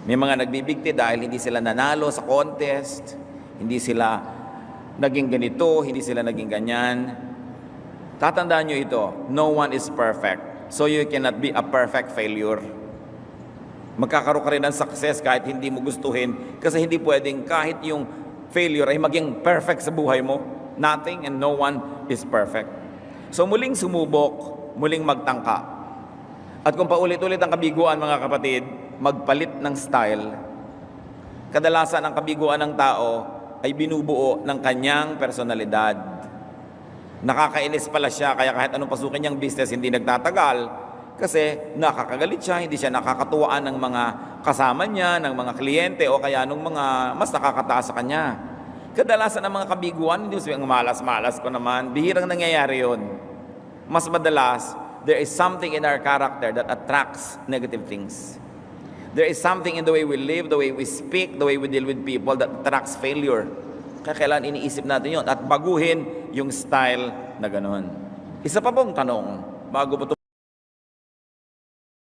May mga nagbibigti dahil hindi sila nanalo sa contest, hindi sila naging ganito, hindi sila naging ganyan. Tatandaan nyo ito, no one is perfect. So you cannot be a perfect failure. Magkakaroon ka rin ng success kahit hindi mo gustuhin, kasi hindi pwedeng kahit yung failure ay maging perfect sa buhay mo. Nothing and no one is perfect. So muling sumubok, muling magtangka. At kung paulit-ulit ang kabiguan, mga kapatid, magpalit ng style. Kadalasan ang kabiguan ng tao ay binubuo ng kanyang personalidad. Nakakainis pala siya, kaya kahit anong pasukin niyang business, hindi nagtatagal. Kasi nakakagalit siya, hindi siya nakakatuwaan ng mga kasama niya, ng mga kliyente, o kaya ng mga mas nakakataas sa kanya. Kadalasan ang mga kabiguan, hindi mo sabihin, malas-malas ko naman, bihirang nangyayari yun. Mas madalas, there is something in our character that attracts negative things. There is something in the way we live, the way we speak, the way we deal with people that attracts failure. Kaya kailangan iniisip natin yun at baguhin yung style na gano'n. Isa pa pong tanong, bago po